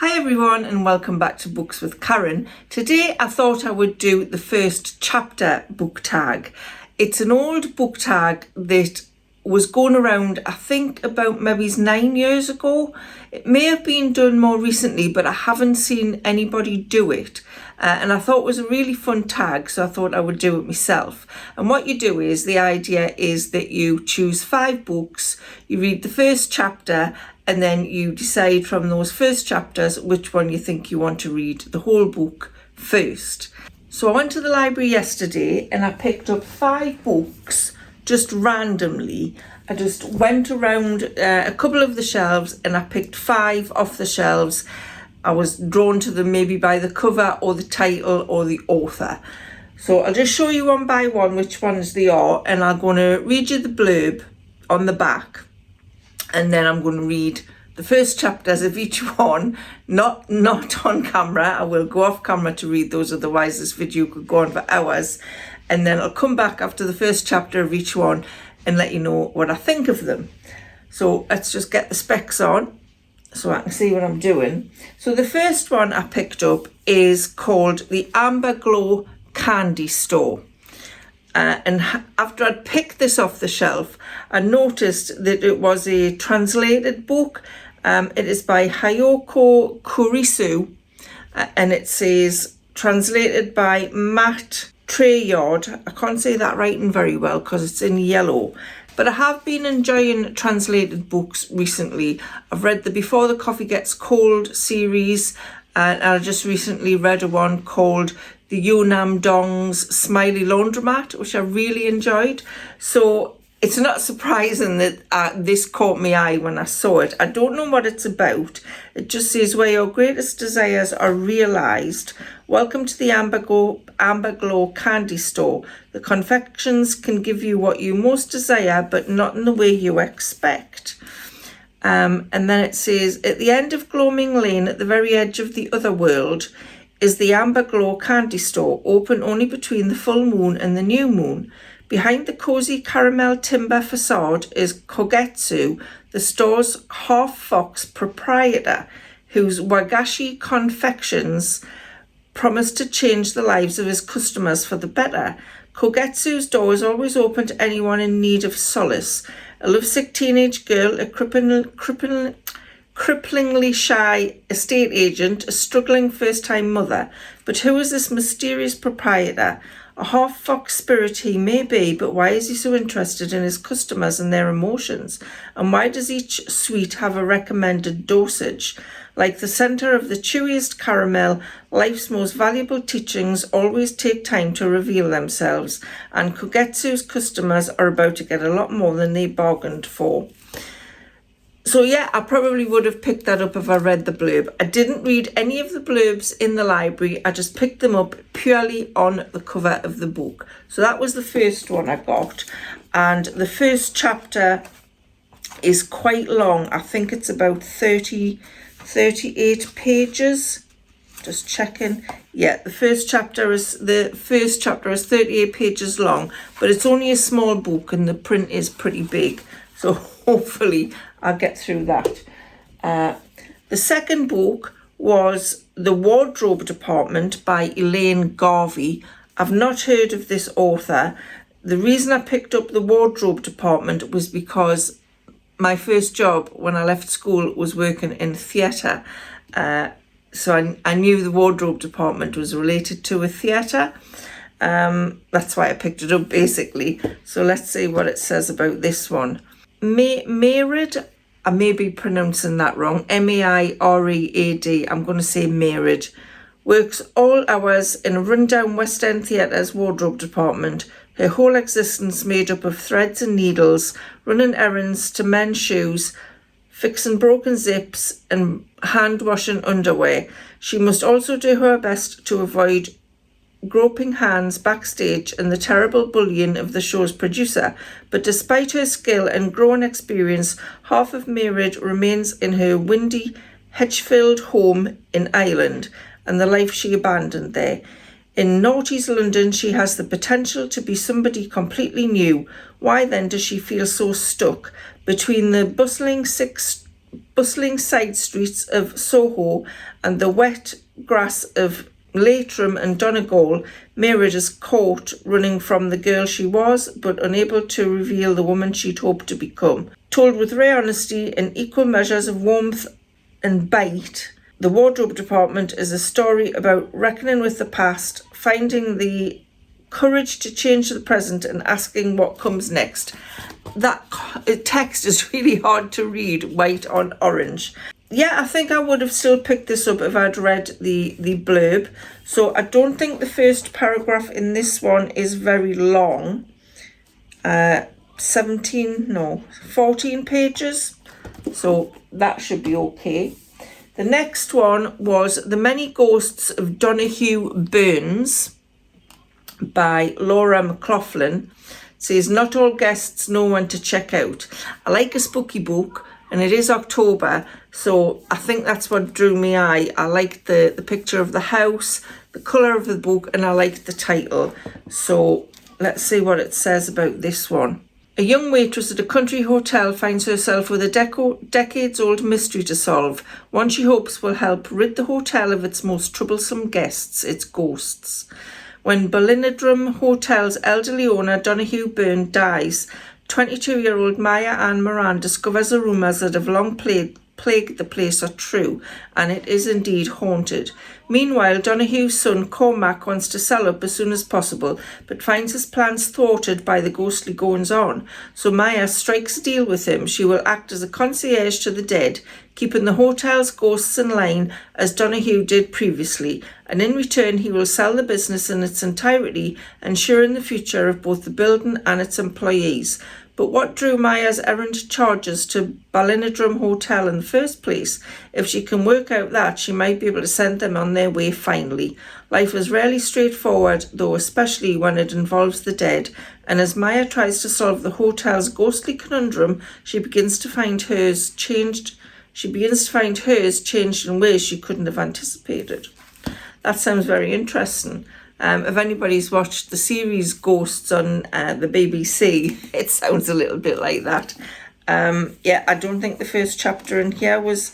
Hi everyone and welcome back to Books with Karen. Today I thought I would do the first chapter book tag. It's an old book tag that was going around I think about maybe 9 years ago. It may have been done more recently, but I haven't seen anybody do it. And I thought it was a really fun tag, so I thought I would do it myself. And what you do is, the idea is that you choose 5 books, you read the first chapter, and then you decide from those first chapters which one you think you want to read the whole book first. So I went to the library yesterday and I picked up 5 books just randomly. I just went around a couple of the shelves and I picked 5 off the shelves. I was drawn to them maybe by the cover or the title or the author. So I'll just show you one by one which ones they are, and I'm going to read you the blurb on the back. And then I'm going to read the first chapters of each one, not on camera. I will go off camera to read those, otherwise this video could go on for hours. And then I'll come back after the first chapter of each one and let you know what I think of them. So let's just get the specs on so I can see what I'm doing. So the first one I picked up is called The Amber Glow Candy Store. And after I'd picked this off the shelf, I noticed that it was a translated book. It is by Hayoko Kurisu, and it says translated by Matt Treyard. I can't say that writing very well because it's in yellow. But I have been enjoying translated books recently. I've read the Before the Coffee Gets Cold series, and I just recently read one called the Yunam Dong's Smiley Laundromat, which I really enjoyed. So it's not surprising that this caught my eye when I saw it. I don't know what it's about. It just says, where your greatest desires are realised. Welcome to the Amber Glow Candy Store. The confections can give you what you most desire, but not in the way you expect. And then it says, at the end of Gloaming Lane, at the very edge of the other world, is the Amber Glow Candy Store, open only between the full moon and the new moon. Behind the cosy caramel timber facade is Kogetsu, the store's half-fox proprietor, whose wagashi confections promise to change the lives of his customers for the better. Kogetsu's door is always open to anyone in need of solace. A lovesick teenage girl, a cripplingly shy estate agent, a struggling first-time mother. But who is this mysterious proprietor? A half-fox spirit he may be, but why is he so interested in his customers and their emotions? And why does each sweet have a recommended dosage? Like the centre of the chewiest caramel, life's most valuable teachings always take time to reveal themselves, and Kogetsu's customers are about to get a lot more than they bargained for. So yeah, I probably would have picked that up if I read the blurb. I didn't read any of the blurbs in the library. I just picked them up purely on the cover of the book. So that was the first one I got. And the first chapter is quite long. I think it's about 38 pages. Just checking. Yeah, the first chapter is 38 pages long, but it's only a small book and the print is pretty big. So hopefully I'll get through that. The second book was The Wardrobe Department by Elaine Garvey. I've not heard of this author. The reason I picked up The Wardrobe Department was because my first job when I left school was working in theatre. So I knew the wardrobe department was related to a theatre. That's why I picked it up basically. So let's see what it says about this one. Mairead, I may be pronouncing that wrong, M-A-I-R-E-A-D, I'm going to say Mairead, works all hours in a rundown West End theatre's wardrobe department, her whole existence made up of threads and needles, running errands to mend shoes, fixing broken zips and hand-washing underwear. She must also do her best to avoid groping hands backstage and the terrible bullying of the show's producer, but despite her skill and growing experience, half of Mairead remains in her windy, hedge-filled home in Ireland and the life she abandoned there. In Naughty's London, she has the potential to be somebody completely new. Why then does she feel so stuck between the bustling bustling side streets of Soho and the wet grass of Leitrim and Donahue mirrored as caught running from the girl she was, but unable to reveal the woman she'd hoped to become. Told with rare honesty and equal measures of warmth and bite, The Wardrobe Department is a story about reckoning with the past, finding the courage to change the present and asking what comes next. That text is really hard to read, white on orange. Yeah, I think I would have still picked this up if I'd read the blurb. So I don't think the first paragraph in this one is very long. 14 pages. So that should be okay. The next one was The Many Ghosts of Donahue Burns by Laura McLaughlin. It says, not all guests know when to check out. I like a spooky book, and it is October, so I think that's what drew me eye. I liked the picture of the house, the colour of the book, and I liked the title. So let's see what it says about this one. A young waitress at a country hotel finds herself with a decades-old mystery to solve, one she hopes will help rid the hotel of its most troublesome guests, its ghosts. When Ballinadrum Hotel's elderly owner, Donahue Byrne, dies, 22-year-old Maya Ann Moran discovers the rumours that have long plagued the place are true, and it is indeed haunted. Meanwhile, Donahue's son Cormac wants to sell up as soon as possible, but finds his plans thwarted by the ghostly goings-on. So Maya strikes a deal with him. She will act as a concierge to the dead, keeping the hotel's ghosts in line as Donahue did previously, and in return he will sell the business in its entirety, ensuring the future of both the building and its employees. But what drew Maya's errant charges to Ballinadrum Hotel in the first place? If she can work out that, she might be able to send them on their way finally. Life is rarely straightforward, though, especially when it involves the dead, and as Maya tries to solve the hotel's ghostly conundrum, she begins to find hers changed in ways she couldn't have anticipated. That sounds very interesting. If anybody's watched the series Ghosts on the BBC, it sounds a little bit like that. Yeah, I don't think the first chapter in here was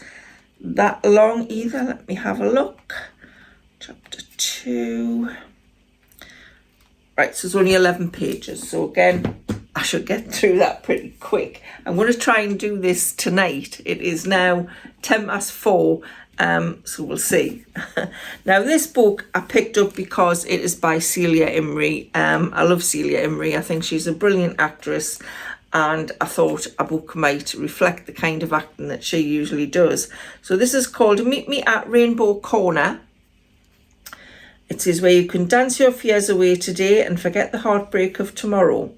that long either. Let me have a look. Chapter 2. Right, so it's only 11 pages. So again, I should get through that pretty quick. I'm going to try and do this tonight. It is now 4:10. So we'll see. Now this book I picked up because it is by Celia Imrie. I love Celia Imrie. I think she's a brilliant actress, and I thought a book might reflect the kind of acting that she usually does. So this is called Meet Me at Rainbow Corner. It says where you can dance your fears away today and forget the heartbreak of tomorrow.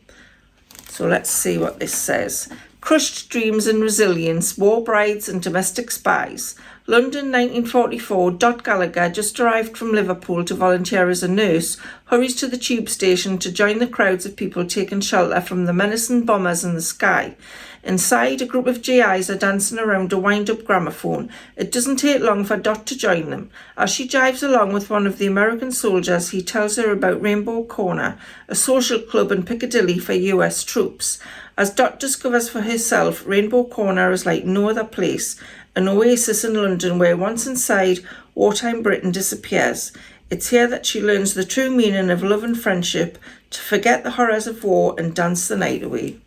So let's see what this says. Crushed dreams and resilience, war brides and domestic spies. London 1944, Dot Gallagher, just arrived from Liverpool to volunteer as a nurse, hurries to the tube station to join the crowds of people taking shelter from the menacing bombers in the sky. Inside, a group of GIs are dancing around a wind-up gramophone. It doesn't take long for Dot to join them. As she jives along with one of the American soldiers, he tells her about Rainbow Corner, a social club in Piccadilly for US troops. As Dot discovers for herself, Rainbow Corner is like no other place, an oasis in London where once inside, wartime Britain disappears. It's here that she learns the true meaning of love and friendship, to forget the horrors of war and dance the night away.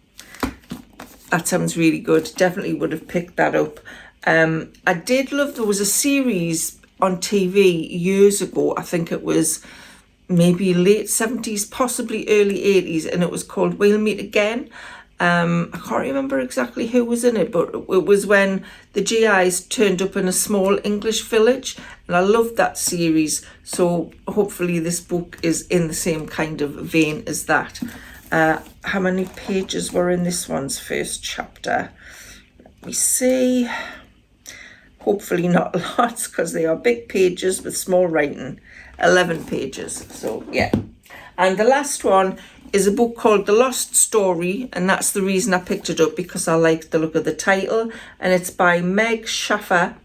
That sounds really good. Definitely would have picked that up. I did love, there was a series on TV years ago, I think it was maybe late 70s, possibly early 80s, and it was called We'll Meet Again. I can't remember exactly who was in it, but it was when the GIs turned up in a small English village, and I loved that series. So hopefully this book is in the same kind of vein as that. How many pages were in this one's first chapter? Let me see. Hopefully not lots, because they are big pages with small writing. 11 pages. So yeah. And the last one is a book called The Lost Story, and that's the reason I picked it up, because I liked the look of the title, and it's by Meg Schaffer,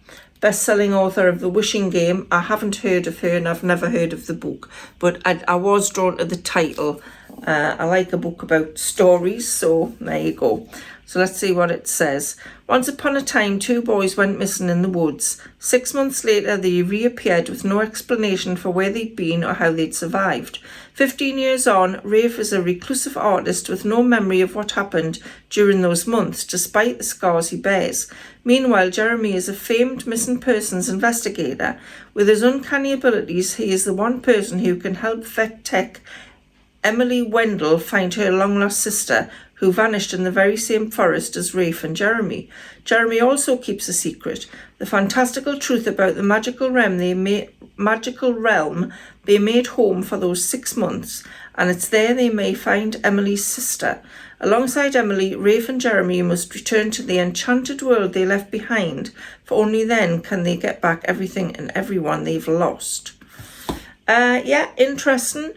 best-selling author of The Wishing Game. I haven't heard of her and I've never heard of the book, but I was drawn to the title, I like a book about stories, so there you go. So let's see what it says. Once upon a time, two boys went missing in the woods. 6 months later, they reappeared with no explanation for where they'd been or how they'd survived. 15 years on, Rafe is a reclusive artist with no memory of what happened during those months, despite the scars he bears. Meanwhile, Jeremy is a famed missing persons investigator. With his uncanny abilities, he is the one person who can help vet tech Emily Wendell find her long-lost sister, who vanished in the very same forest as Rafe and Jeremy. Jeremy also keeps a secret, the fantastical truth about the magical realm they made home for those 6 months, and it's there they may find Emily's sister. Alongside Emily, Rafe and Jeremy must return to the enchanted world they left behind, for only then can they get back everything and everyone they've lost. Yeah, interesting.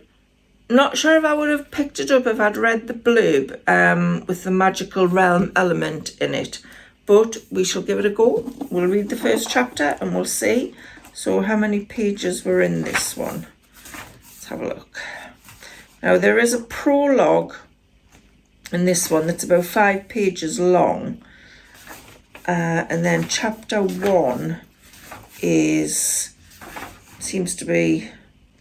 Not sure if I would have picked it up if I'd read the blurb with the magical realm element in it, but we shall give it a go. We'll read the first chapter and we'll see. So how many pages were in this one? Let's have a look. Now there is a prologue in this one that's about 5 pages long, and then chapter 1 seems to be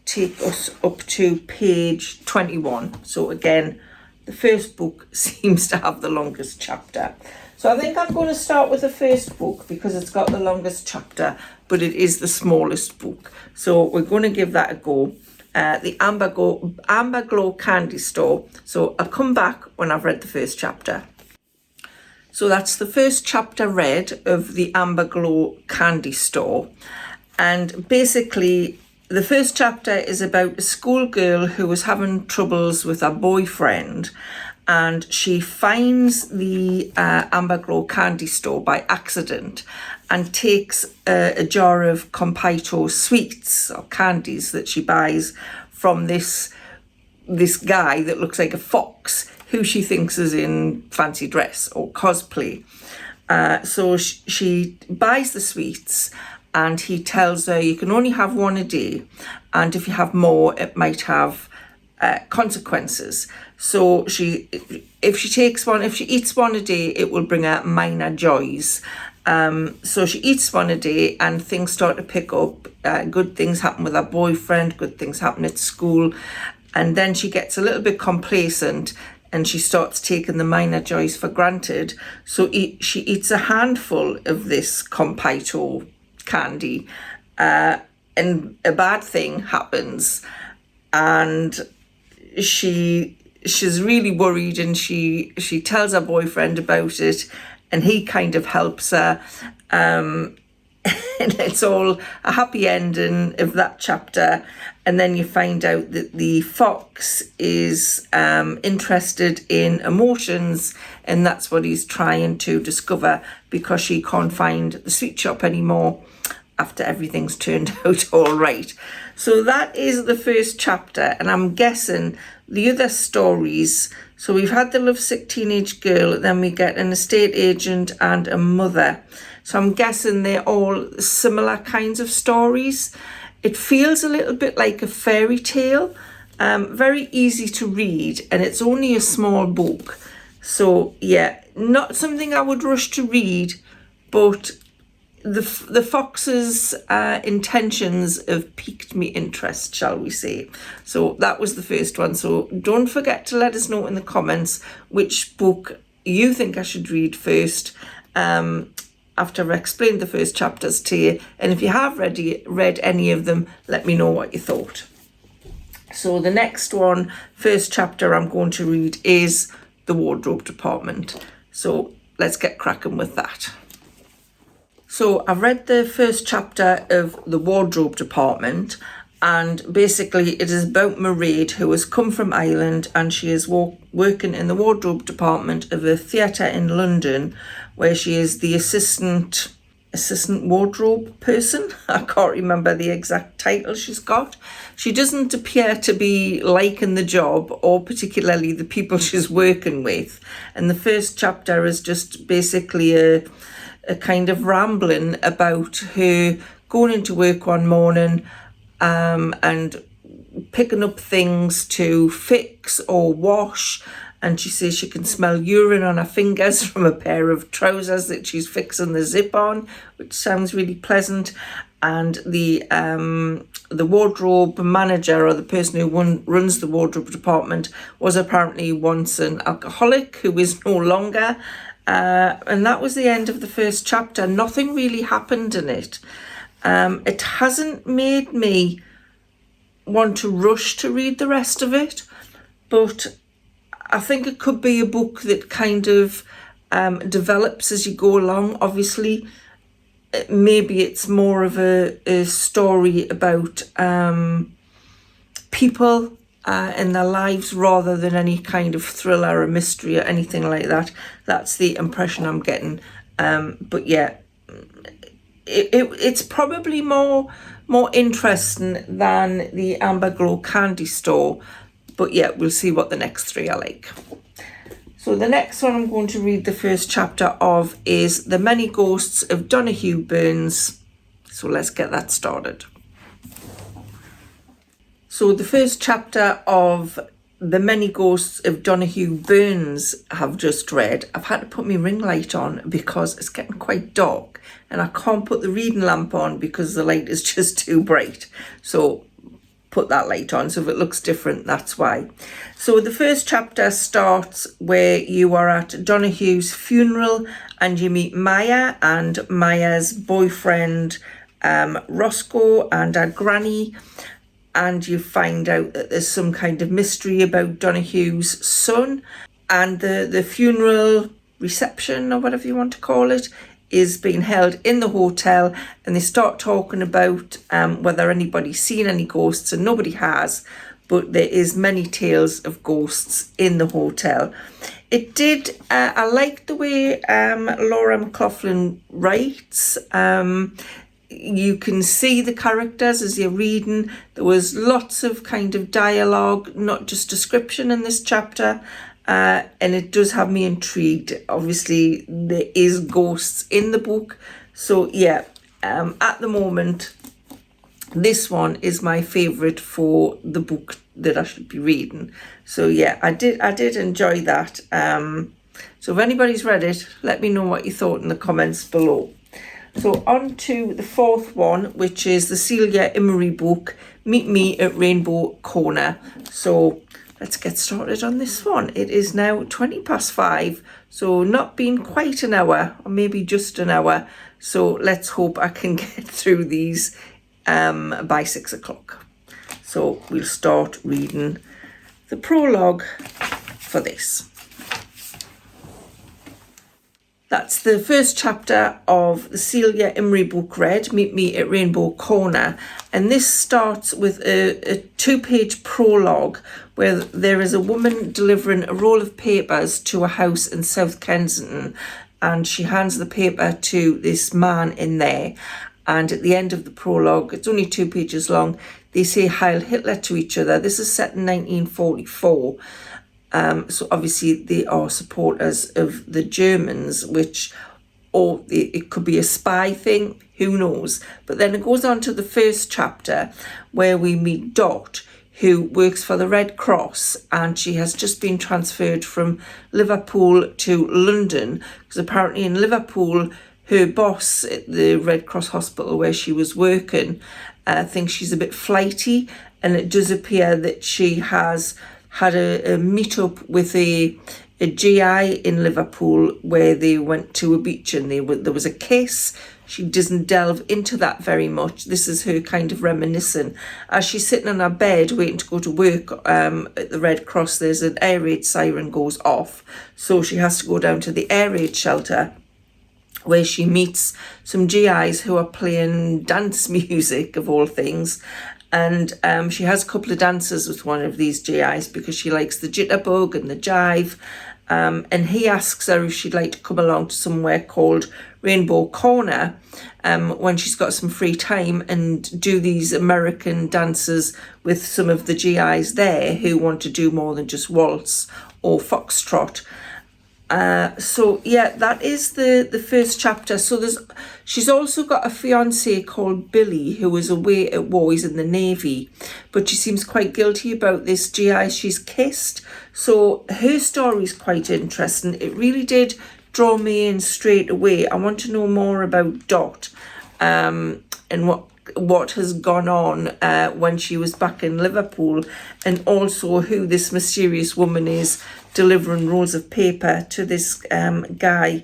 take us up to page 21. So again, the first book seems to have the longest chapter. So I think I'm going to start with the first book because it's got the longest chapter, but it is the smallest book. So we're going to give that a go. The Amber Glow Candy Store. So I'll come back when I've read the first chapter. So that's the first chapter read of the Amber Glow Candy Store. And basically, the first chapter is about a schoolgirl who was having troubles with her boyfriend, and she finds the Amber Glow Candy Store by accident and takes a jar of Compito sweets or candies that she buys from this guy that looks like a fox, who she thinks is in fancy dress or cosplay. So she buys the sweets, and he tells her you can only have one a day, and if you have more, it might have consequences. So if she eats one a day, it will bring her minor joys. So she eats one a day, and things start to pick up. Good things happen with her boyfriend, good things happen at school, and then she gets a little bit complacent and she starts taking the minor joys for granted. So she eats a handful of this Compito candy, and a bad thing happens, and she's really worried, and she tells her boyfriend about it, and he kind of helps her, and it's all a happy ending of that chapter. And then you find out that the fox is interested in emotions, and that's what he's trying to discover, because she can't find the sweet shop anymore after everything's turned out all right. So that is the first chapter, and I'm guessing the other stories, so we've had the lovesick teenage girl, then we get an estate agent and a mother. So I'm guessing they're all similar kinds of stories. It feels a little bit like a fairy tale, very easy to read, and it's only a small book. So yeah, not something I would rush to read, but the fox's intentions have piqued me interest, shall we say. So that was the first one. So don't forget to let us know in the comments which book you think I should read first, after I've explained the first chapters to you. And if you have read any of them, let me know what you thought. So the next one, first chapter I'm going to read, is The Wardrobe Department. So let's get cracking with that. So I've read the first chapter of The Wardrobe Department, and basically it is about Mairead, who has come from Ireland, and she is working in the wardrobe department of a theatre in London, where she is the assistant wardrobe person. I can't remember the exact title she's got. She doesn't appear to be liking the job, or particularly the people she's working with. And the first chapter is just basically a kind of rambling about her going into work one morning, and picking up things to fix or wash, and she says she can smell urine on her fingers from a pair of trousers that she's fixing the zip on, which sounds really pleasant. And the wardrobe manager, or the person who runs the wardrobe department, was apparently once an alcoholic who is no longer. And that was the end of the first chapter. Nothing really happened in it. It hasn't made me want to rush to read the rest of it, but I think it could be a book that kind of develops as you go along. Obviously, maybe it's more of a story about people in their lives rather than any kind of thriller or mystery or anything like that. That's the impression I'm getting. But yeah, it's probably more interesting than the Amber Glow Candy Store. But yeah, we'll see what the next three are like. So the next one I'm going to read the first chapter of is The Many Ghosts of Donahue Burns. So let's get that started. So the first chapter of The Many Ghosts of Donahue Burns I've just read. I've had to put my ring light on because it's getting quite dark and I can't put the reading lamp on because the light is just too bright. So put that light on, so if it looks different, that's why. So the first chapter starts where you are at Donahue's funeral and you meet Maya and Maya's boyfriend Roscoe and her granny, and you find out that there's some kind of mystery about Donahue's son, and the funeral reception, or whatever you want to call it, is being held in the hotel, and they start talking about whether anybody's seen any ghosts, and nobody has, but there is many tales of ghosts in the hotel. It did, I liked the way Laura McLaughlin writes. You can see the characters as you're reading. There was lots of kind of dialogue, not just description in this chapter. And it does have me intrigued. Obviously, there is ghosts in the book. So yeah, at the moment, this one is my favourite for the book that I should be reading. So yeah, I did enjoy that. So if anybody's read it, let me know what you thought in the comments below. So on to the fourth one, which is the Celia Imrie book, Meet Me at Rainbow Corner. So let's get started on this one. It is now 5:20, so not been quite an hour, or maybe just an hour. So let's hope I can get through these by 6 o'clock. So we'll start reading the prologue for this. That's the first chapter of the Celia Imrie book read, Meet Me at Rainbow Corner. And this starts with a 2-page prologue where there is a woman delivering a roll of papers to a house in South Kensington. And she hands the paper to this man in there. And at the end of the prologue, it's only 2 pages long, they say Heil Hitler to each other. This is set in 1944. So obviously they are supporters of the Germans, which, or it could be a spy thing, who knows. But then it goes on to the first chapter where we meet Dot, who works for the Red Cross, and she has just been transferred from Liverpool to London, because apparently in Liverpool, her boss at the Red Cross hospital where she was working thinks she's a bit flighty, and it does appear that she has had a meet-up with a GI in Liverpool where they went to a beach and there was a kiss. She doesn't delve into that very much. This is her kind of reminiscing. As she's sitting on her bed waiting to go to work at the Red Cross, there's an air raid siren goes off. So she has to go down to the air raid shelter where she meets some GIs who are playing dance music, of all things. And she has a couple of dances with one of these GIs because she likes the jitterbug and the jive. And he asks her if she'd like to come along to somewhere called Rainbow Corner when she's got some free time and do these American dances with some of the GIs there who want to do more than just waltz or foxtrot. So yeah, that is the first chapter. So she's also got a fiance called Billy who was away at war. He's in the Navy, but she seems quite guilty about this GI she's kissed. So her story's quite interesting. It really did draw me in straight away. I want to know more about Dot, and what has gone on when she was back in Liverpool, and also who this mysterious woman is delivering rolls of paper to this guy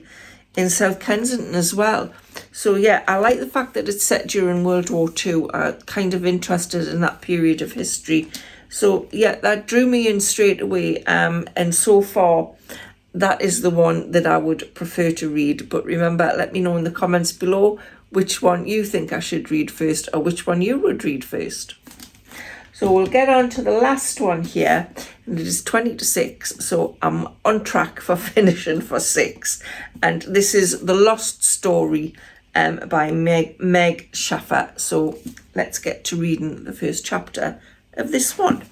in South Kensington as well. So yeah, I like the fact that it's set during World War II. I'm kind of interested in that period of history. So yeah, that drew me in straight away, and so far that is the one that I would prefer to read. But remember, let me know in the comments below which one you think I should read first, or which one you would read first. So we'll get on to the last one here, and it is 20 to 6, so I'm on track for finishing for 6. And this is The Lost Story by Meg Schaffer. So let's get to reading the first chapter of this one.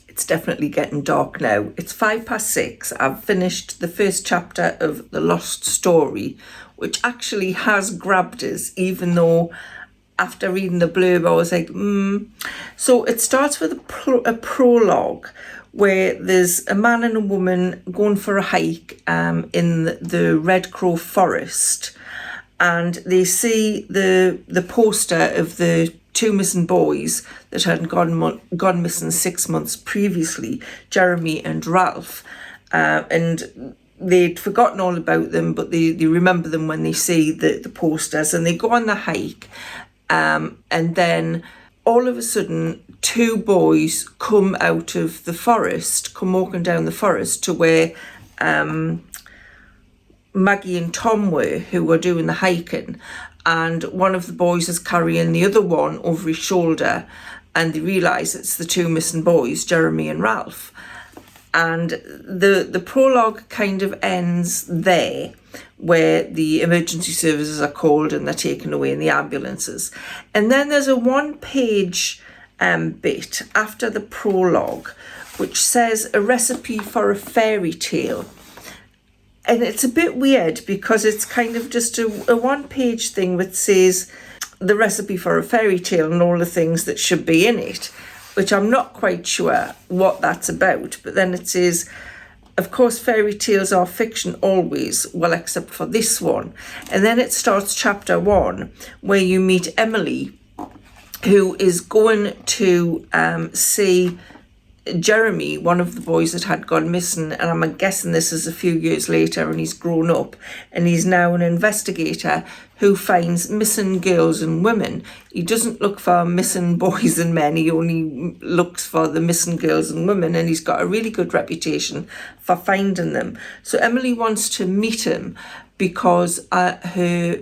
It's definitely getting dark now. It's 6:05. I've finished the first chapter of The Lost Story, which actually has grabbed us, even though after reading the blurb I was like, So it starts with a prologue where there's a man and a woman going for a hike in the Red Crow Forest, and they see the poster of the 2 missing boys that had gone missing 6 months previously, Jeremy and Ralph, and they'd forgotten all about them, but they remember them when they see the posters, and they go on the hike, and then all of a sudden 2 boys come out of the forest, come walking down the forest to where Maggie and Tom were, who were doing the hiking, and one of the boys is carrying the other one over his shoulder, and they realise it's the 2 missing boys, Jeremy and Ralph. And the prologue kind of ends there, where the emergency services are called and they're taken away in the ambulances. And then there's a 1-page bit after the prologue which says a recipe for a fairy tale. And it's a bit weird because it's kind of just a 1-page thing which says the recipe for a fairy tale and all the things that should be in it, which I'm not quite sure what that's about. But then it says, of course, fairy tales are fiction always, well, except for this one. And then it starts chapter 1, where you meet Emily, who is going to see Jeremy, one of the boys that had gone missing, and I'm guessing this is a few years later, and he's grown up and he's now an investigator who finds missing girls and women. He doesn't look for missing boys and men, he only looks for the missing girls and women, and he's got a really good reputation for finding them. So Emily wants to meet him because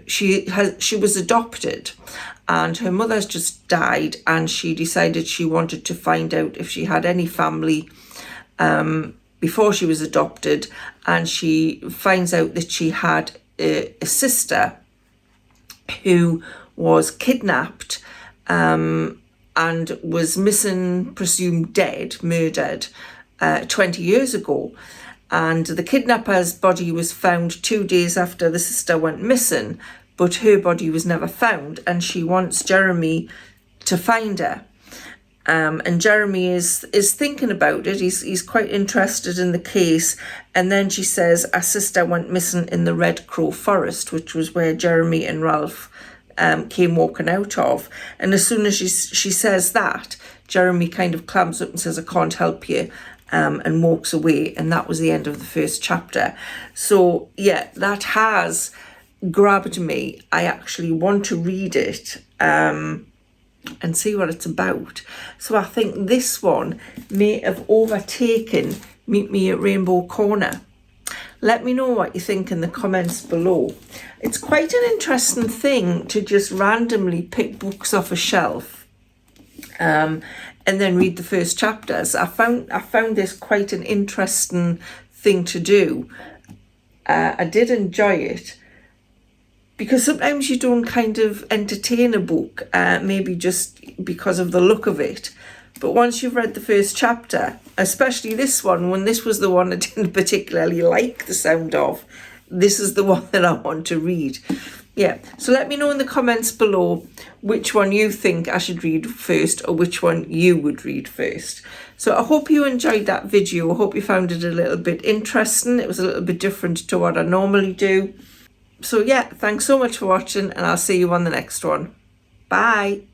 she was adopted, and her mother's just died, and she decided she wanted to find out if she had any family before she was adopted, and she finds out that she had a sister who was kidnapped and was missing, presumed dead, murdered 20 years ago. And the kidnapper's body was found 2 days after the sister went missing, but her body was never found, and she wants Jeremy to find her. And Jeremy is thinking about it. He's quite interested in the case. And then she says her sister went missing in the Red Crow Forest, which was where Jeremy and Ralph came walking out of. And as soon as she says that, Jeremy kind of clams up and says, I can't help you, and walks away. And that was the end of the first chapter. So yeah, that has grabbed me. I actually want to read it and see what it's about. So I think this one may have overtaken Meet Me at Rainbow Corner. Let me know what you think in the comments below. It's quite an interesting thing to just randomly pick books off a shelf and then read the first chapters. I found this quite an interesting thing to do. I did enjoy it, because sometimes you don't kind of entertain a book, maybe just because of the look of it. But once you've read the first chapter, especially this one, when this was the one I didn't particularly like the sound of. This is the one that I want to read. Yeah, so let me know in the comments below which one you think I should read first, or which one you would read first. So I hope you enjoyed that video. I hope you found it a little bit interesting. It was a little bit different to what I normally do. So yeah, thanks so much for watching, and I'll see you on the next one. Bye.